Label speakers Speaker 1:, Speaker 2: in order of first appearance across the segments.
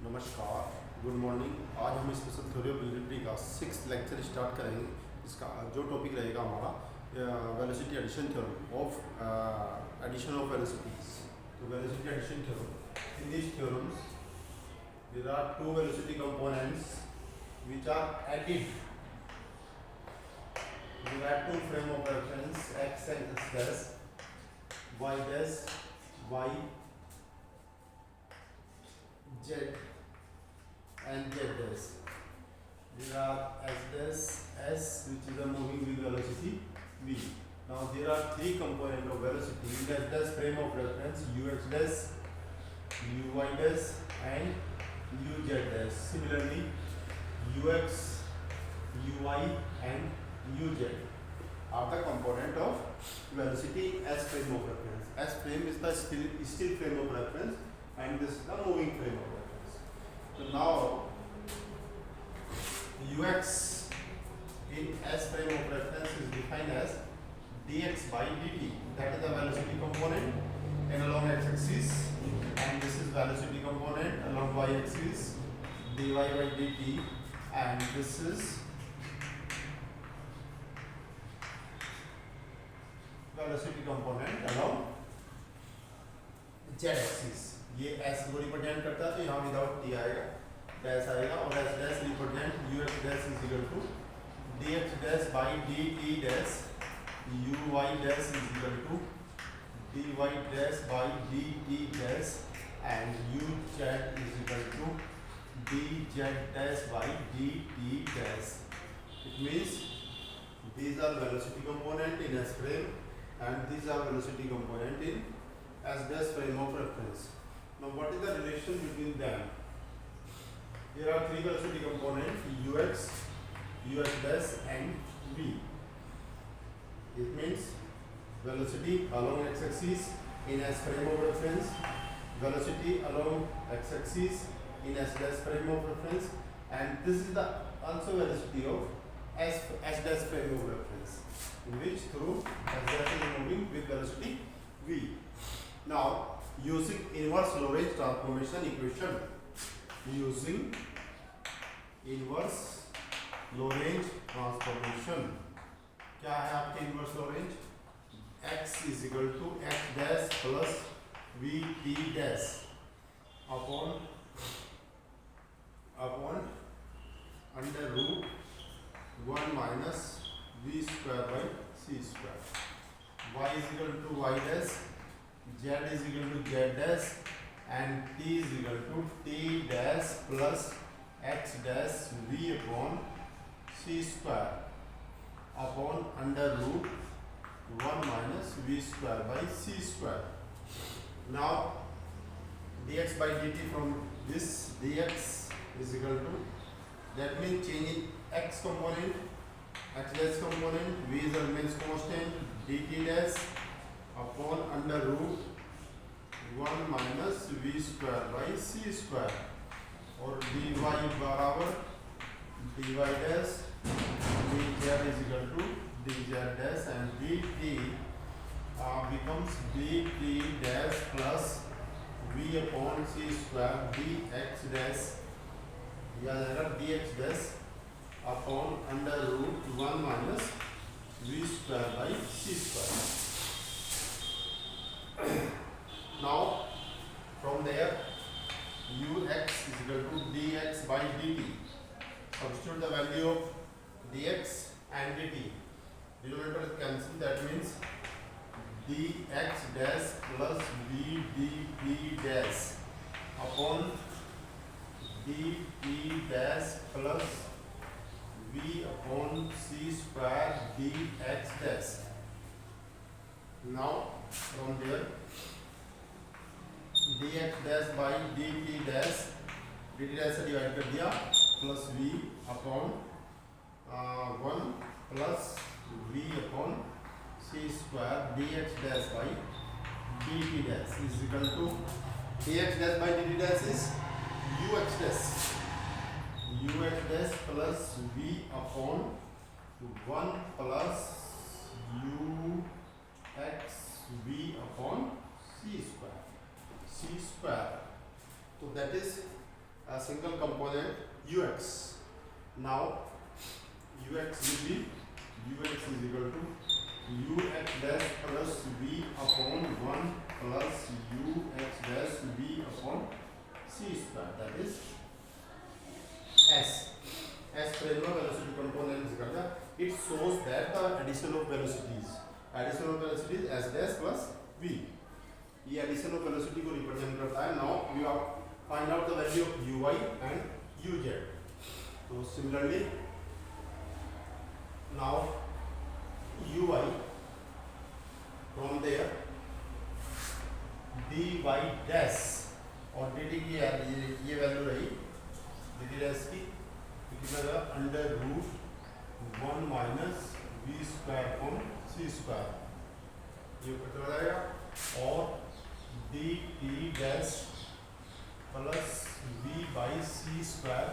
Speaker 1: नमस्कार, good morning. आज हम स्पेशल थ्योरी ऑफ रिलेटिविटी का 6th लेक्चर स्टार्ट करेंगे। इसका जो टॉपिक रहेगा हमारा velocity addition theorem of addition of velocities. तो velocity addition theorem, in this theorems there are two velocity components which are added. We have two frame of reference x and x dash, y dash, y, z and z dash. There are s dash s, which is a moving with velocity v. Now there are three components of velocity in s dash frame of reference: ux dash, uy dash and uz dash. Similarly, ux, uy and uz are the component of velocity as frame of reference. S frame is the still frame of reference and this is the moving frame of reference. So now ux in S frame of reference is defined as dx by dt. That is the velocity component and along x-axis, and this is velocity component along y-axis, dy by dt, and this is velocity component along z-axis. ये s को represent करता है तो यहाँ without t आएगा, dash आएगा, और s dash represent ux dash is equal to dx dash by dt dash, uy dash is equal to dy dash by dt dash and uz is equal to dz dash by dt dash. It means these are velocity component in S frame and these are velocity component in S dash frame of reference. Now what is the relation between them? There are three velocity components: ux, us dash and v. It means velocity along x-axis in S frame of reference, velocity along x-axis in S dash frame of reference, and this is the also velocity of S dash frame of reference, in which through S dash is moving with velocity v. Now using inverse Lorentz transformation equation, using inverse Lorentz transformation, क्या है आपके inverse Lorentz? x is equal to x dash plus v t dash upon under root 1 minus v square by c square. Y is equal to y dash, z is equal to z dash, and t is equal to t dash plus x dash v upon c square upon under root 1 minus v square by c square. Now dx by dt, from this dx is equal to, that means change in x component, x dash component, v is remains constant, dt dash upon under root 1 minus v square by c square, और dy बराबर dy dash dz is equal to dz dash, and dt becomes dt dash plus v upon c square dx dash, या जाएगा dx dash upon under root 1 minus v square by c square. Now from there ux is equal to dx by dt. Substitute the value of dx and dt. Denominator is cancelled. That means dx dash plus v dt dash upon dt dash plus v upon c square dx dash. Now from there dx dash by dt dash, dt dash से divide कर दिया, plus v upon 1 plus v upon c square dx dash by dt dash is equal to, dx dash by dt dash is ux dash plus v upon 1 plus ux v upon c square. So that is a single component ux. Now ux will be ux is equal to ux dash plus v upon 1 plus ux dash v upon c square, that is s. S frame of velocity component is equal to, it shows that the addition of velocities s dash plus v, ये addition of velocity को represent करता है. Now we have find out the value of uy and uz. So similarly now uy from there dy dash और dt की ये value रही dt dash की कितना था under root 1 minus v square upon c square, ये कितना जाएगा, और d t dash plus v by c square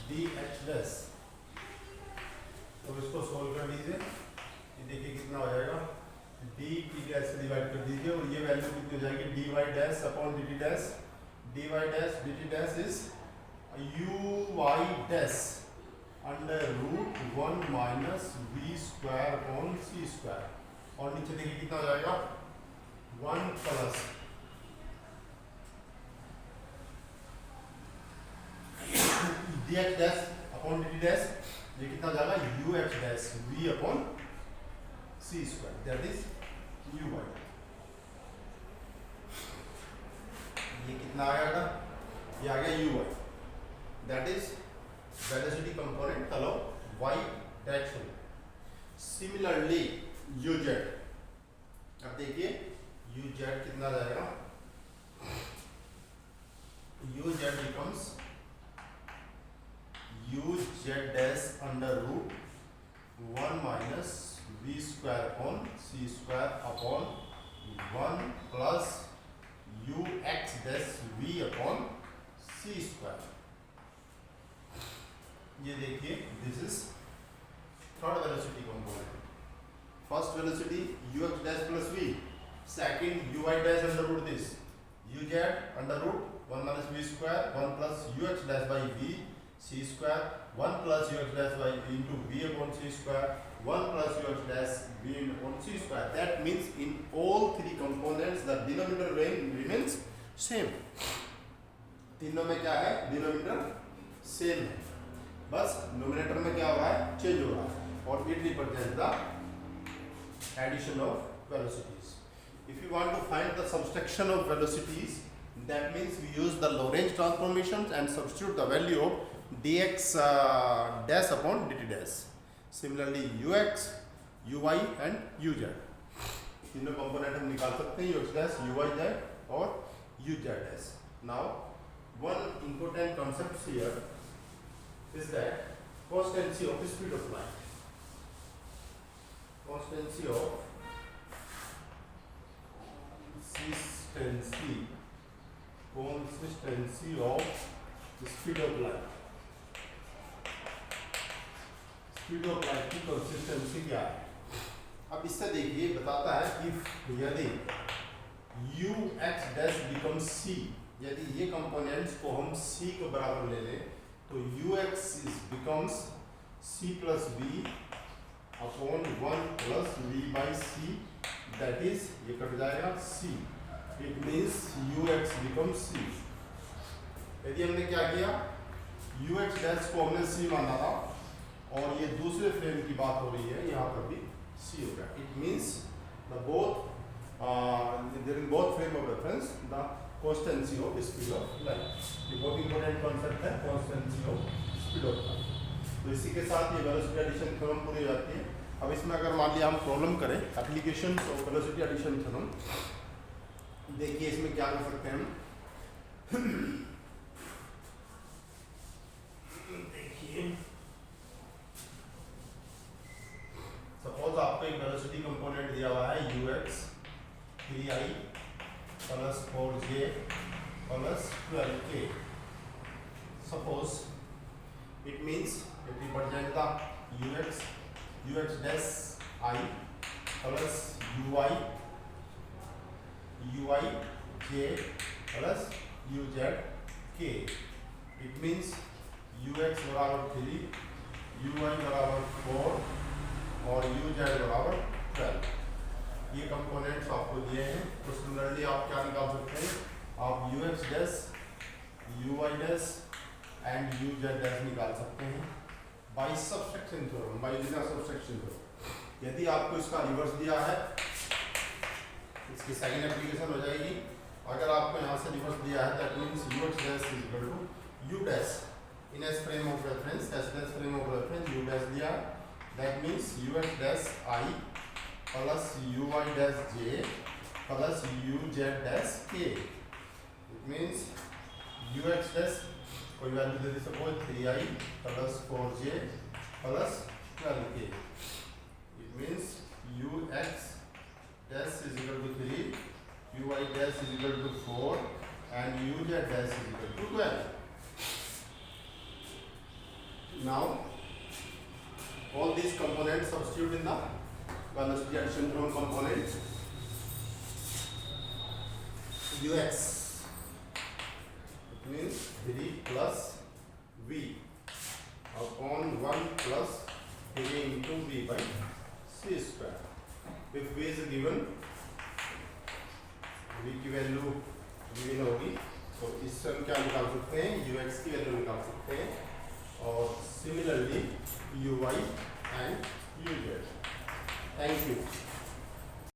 Speaker 1: d h dash. तो इसको सोल्व कर दीजिए, ये देखिए कितना हो जाएगा, डी टी डैश से डिवाइड कर दीजिए और ये वैल्यू कितनी हो जाएगी, d y dash upon d t dash, d y dash d t dash is u y dash under root 1 minus v square upon c square, और नीचे देखिए कितना हो जाएगा 1 plus d x dash upon d t dash, ये कितना हो जाएगा u x dash v upon c square, that is u y. ये कितना आ जाएगा, ये आ गया u y, that is velocity component along y direction. Similarly uz, अब देखिए uz कितना जाएगा, uz becomes uz dash under root 1 minus v square upon c square upon 1 plus ux dash v upon c square. ये देखिए this is third velocity component. First velocity ux dash plus v, second uy dash under root this uz under root 1 minus v square 1 plus ux dash by v c square 1 plus ux dash by v into v upon c square 1 plus ux dash v upon c square. That means in all three components the denominator remains same. तीनों में क्या है, denominator same है, बस nominator में क्या हो रहा है, चेंज हो रहा है, और it represents the addition of velocities. If you want to find the subtraction of velocities, that means we use the Lorentz transformations and substitute the value of dx dash upon dt dash. Similarly ux uy and uz, तीनों component हम निकाल सकते हैं, ux dash uy dash और uz dash. Now one important concept here is that constancy of speed of light. Constancy of speed of light. Speed of light की consistency क्या है. अब इससे देखिए बताता है कि यदि ux डैश बिकम्स c, यदि ये कंपोनेंट्स को हम c के बराबर ले लें तो ux becomes c plus v upon 1 plus v by c, that is ये कट जाएगा c, it means ux becomes c. यदि हमने क्या किया, ux डैश को हमने c माना था और ये दूसरे फ्रेम की बात हो रही है, यहाँ पर भी c होगा. It means the both during both frame of reference the constancy of speed of light. ये बहुत इंपॉर्टेंट कॉन्सेप्ट है, constancy of speed of light. तो इसी के साथ ये वेलोसिटी एडिशन थ्योरम पूरी हो जाती है. अब इसमें अगर मान लिया हम प्रॉब्लम करें application of velocity addition theorem, देखिए इसमें क्या कर सकते हैं हम. देखिए सपोज आपको एक वेलोसिटी कंपोनेंट दिया हुआ है ux 3i plus 4j plus 12k. Suppose it means it represents the ux dash I plus uy j plus uz k. It means ux बराबर 3, uy बराबर 4 और uz बराबर 12। ये कंपोनेंट्स आपको दिए हैं। तो सिमिलरली आप क्या निकाल सकते हैं, आप ux dash, uy dash and uz dash निकाल सकते हैं by subtraction theorem, by linear subtraction theorem. यदि आपको इसका रिवर्स दिया है, इसकी सेकंड एप्लीकेशन हो जाएगी। अगर आपको यहाँ से रिवर्स दिया है that means ux dash is equal to u dash in S frame of reference, S dash frame of reference u dash दिया, that means ux dash i plus uy dash j plus uz dash k। It means ux dash कोई value दे दी, suppose 3i plus 4j plus 12k। It means ux dash is equal to 3, uy dash is equal to 4 and uz dash is equal to 12. Now all these components substitute in the velocity addition theorem component. ux it means 3 plus v upon 1 plus 3 into v by c square. If v is given, v की value given होगी, तो इससे हम क्या निकाल सकते हैं, ux की वैल्यू निकाल सकते हैं और similarly uy and uz। Thank you.